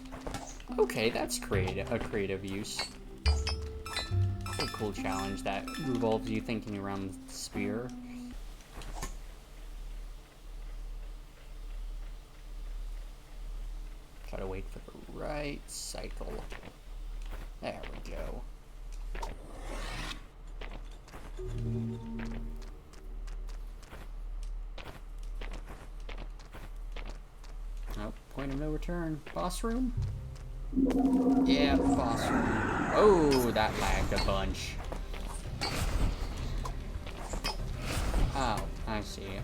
Okay, that's a creative use. A cool challenge that revolves you thinking around the sphere. Gotta wait for the right cycle. There we go. Oh, point of no return. Boss room? Yeah, boss room. Oh, that lagged a bunch. Oh, I see.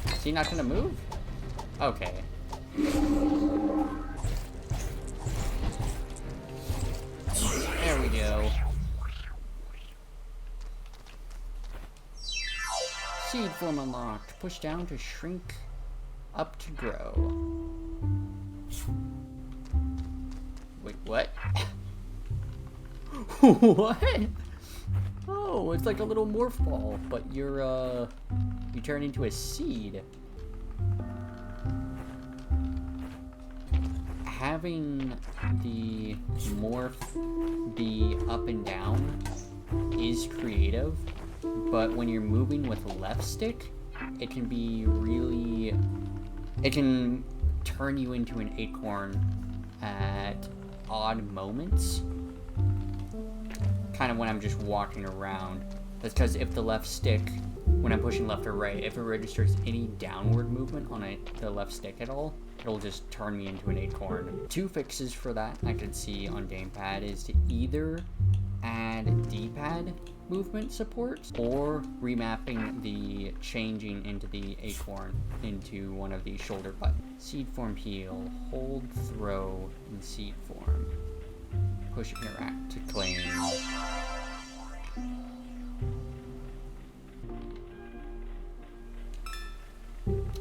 Is he not gonna move? Okay. There we go. Seed form unlocked. Push down to shrink, up to grow. Wait, what? What? Oh, it's like a little morph ball, but you turn into a seed. Having the morph be up and down is creative, but when you're moving with the left stick, it can be really... It can turn you into an acorn at odd moments. Kind of when I'm just walking around. That's because if the left stick, when I'm pushing left or right, if it registers any downward movement on the left stick at all, it'll just turn me into an acorn. Two fixes for that I could see on gamepad is to either add D-pad movement support or remapping the changing into the acorn into one of the shoulder buttons. Seed form heal, hold throw in seed form. Push interact to claim.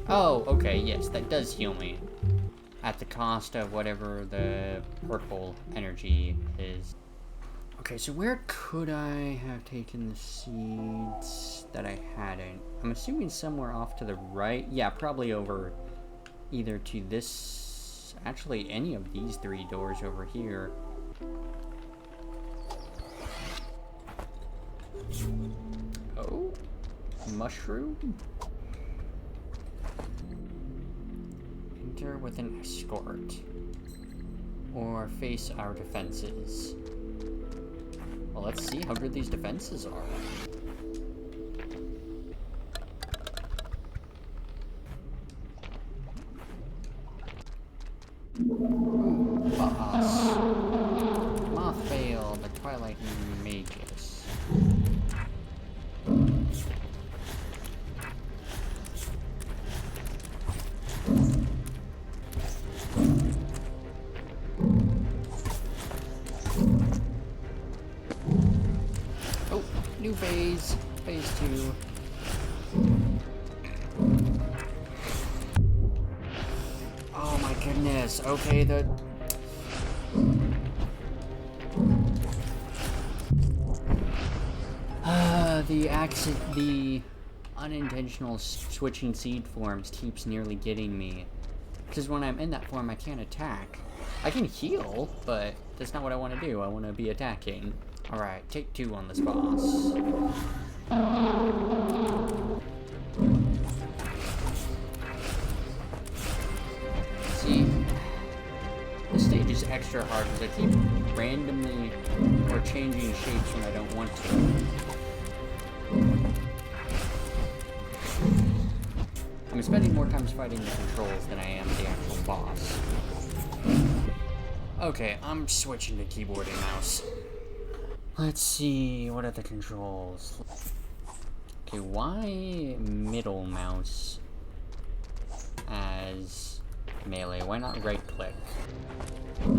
Oh, okay, yes, that does heal me. At the cost of whatever the purple energy is. Okay, so where could I have taken the seeds that I hadn't? I'm assuming somewhere off to the right. Yeah, probably over either to this... Actually, any of these three doors over here. Oh, mushroom? Enter with an escort. Or face our defenses. Well, let's see how good these defenses are. Ooh, boss. Mothvale, the Twilight Magus. Oh, new phase. Phase 2. Goodness, okay, the the unintentional switching seed forms keeps nearly getting me. Because when I'm in that form, I can't attack. I can heal, but that's not what I want to do. I want to be attacking. Alright, take 2 on this boss. See, this stage is extra hard because I keep randomly or changing shapes when I don't want to. I'm spending more time fighting the controls than I am the actual boss. Okay, I'm switching to keyboard and mouse. Let's see, what are the controls? Okay, why middle mouse as melee? Why not right click?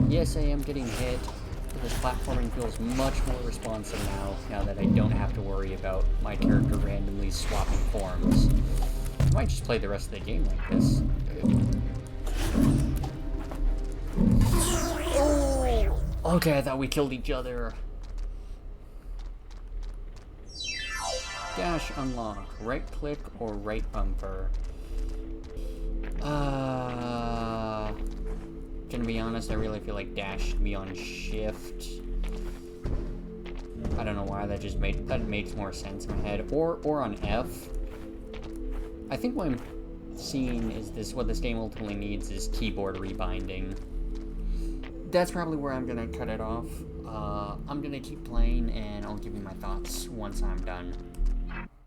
Yes, I am getting hit, but this platforming feels much more responsive now that I don't have to worry about my character randomly swapping forms. I might just play the rest of the game like this. Oh! Okay, I thought we killed each other. Dash unlock. Right click or right bumper. Gonna be honest, I really feel like dash should be on shift. I don't know why, that makes more sense in my head. Or on F. I think what I'm seeing is what this game ultimately needs is keyboard rebinding. That's probably where I'm gonna cut it off. I'm gonna keep playing and I'll give you my thoughts once I'm done.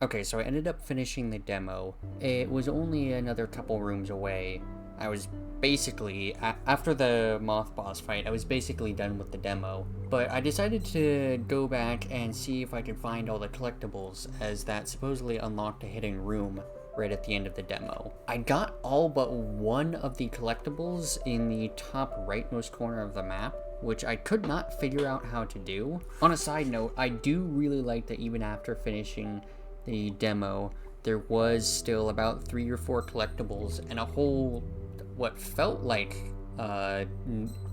Okay, so I ended up finishing the demo. It was only another couple rooms away. I was basically, after the moth boss fight, I was basically done with the demo. But I decided to go back and see if I could find all the collectibles, as that supposedly unlocked a hidden room right at the end of the demo. I got all but one of the collectibles in the top rightmost corner of the map, which I could not figure out how to do. On a side note, I do really like that even after finishing the demo, there was still about 3 or 4 collectibles and a whole, what felt like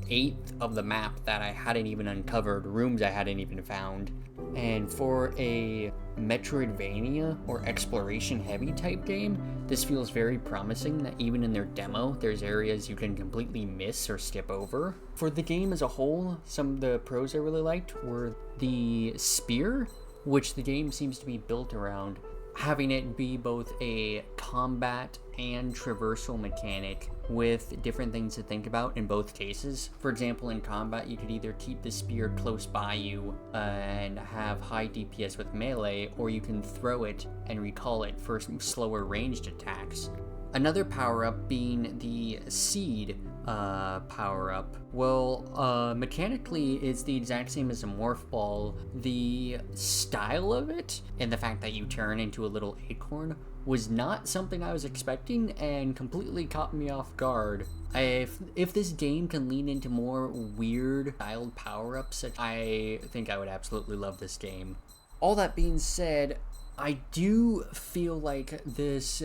eighth of the map that I hadn't even uncovered, rooms I hadn't even found. And for a Metroidvania or exploration heavy type game, this feels very promising that even in their demo, there's areas you can completely miss or skip over. For the game as a whole, some of the pros I really liked were the spear, which the game seems to be built around, having it be both a combat and traversal mechanic with different things to think about in both cases. For example, in combat, you could either keep the spear close by you and have high DPS with melee, or you can throw it and recall it for slower ranged attacks. Another power-up being the seed power-up. Well, mechanically, it's the exact same as a morph ball. The style of it, and the fact that you turn into a little acorn, was not something I was expecting and completely caught me off guard. If this game can lean into more weird styled power-ups, I think I would absolutely love this game. All that being said, I do feel like this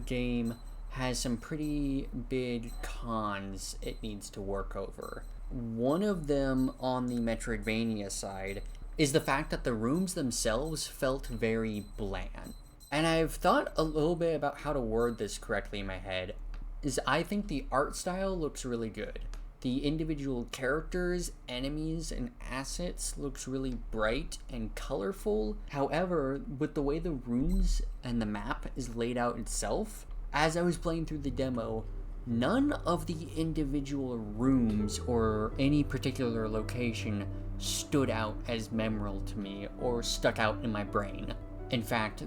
game has some pretty big cons it needs to work over. One of them on the Metroidvania side is the fact that the rooms themselves felt very bland. And I've thought a little bit about how to word this correctly in my head. I think the art style looks really good. The individual characters, enemies, and assets looks really bright and colorful. However, with the way the rooms and the map is laid out itself, as I was playing through the demo, none of the individual rooms or any particular location stood out as memorable to me or stuck out in my brain. In fact,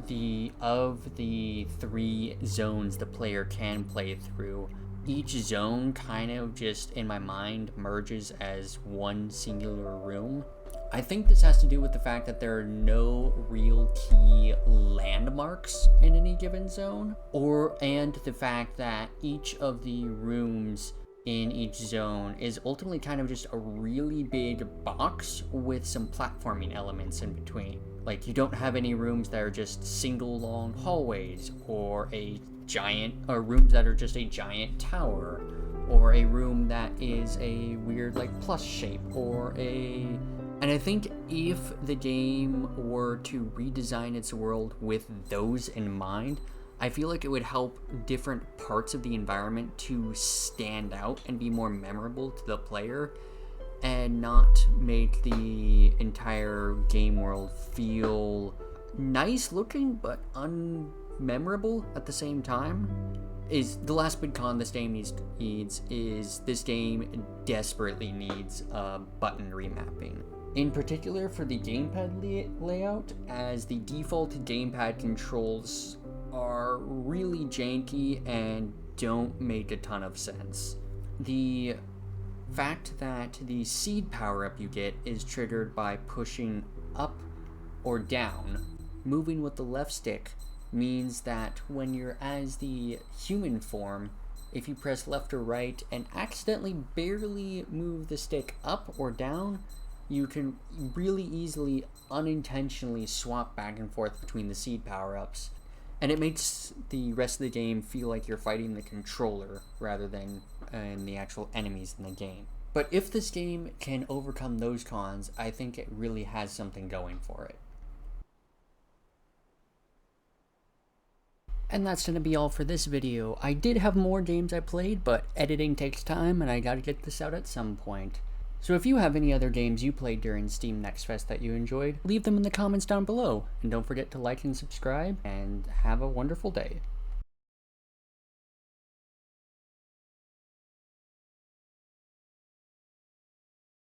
of the 3 zones the player can play through, each zone kind of just, in my mind, merges as one singular room. I think this has to do with the fact that there are no real key landmarks in any given zone, and the fact that each of the rooms in each zone is ultimately kind of just a really big box with some platforming elements in between. Like, you don't have any rooms that are just single long hallways, or rooms that are just a giant tower, or a room that is a weird like plus shape, and I think if the game were to redesign its world with those in mind, I feel like it would help different parts of the environment to stand out and be more memorable to the player, and not make the entire game world feel nice looking but unmemorable at the same time. Is the last big con this game needs is this game desperately needs a button remapping. In particular for the gamepad layout, as the default gamepad controls are really janky and don't make a ton of sense. The fact that the seed power-up you get is triggered by pushing up or down, moving with the left stick, means that when you're as the human form, if you press left or right and accidentally barely move the stick up or down, you can really easily unintentionally swap back and forth between the seed power-ups, and it makes the rest of the game feel like you're fighting the controller rather than the actual enemies in the game. But if this game can overcome those cons, I think it really has something going for it. And that's going to be all for this video. I did have more games I played, but editing takes time and I gotta get this out at some point. So if you have any other games you played during SteamNest Fest that you enjoyed, leave them in the comments down below. And don't forget to like and subscribe, and have a wonderful day.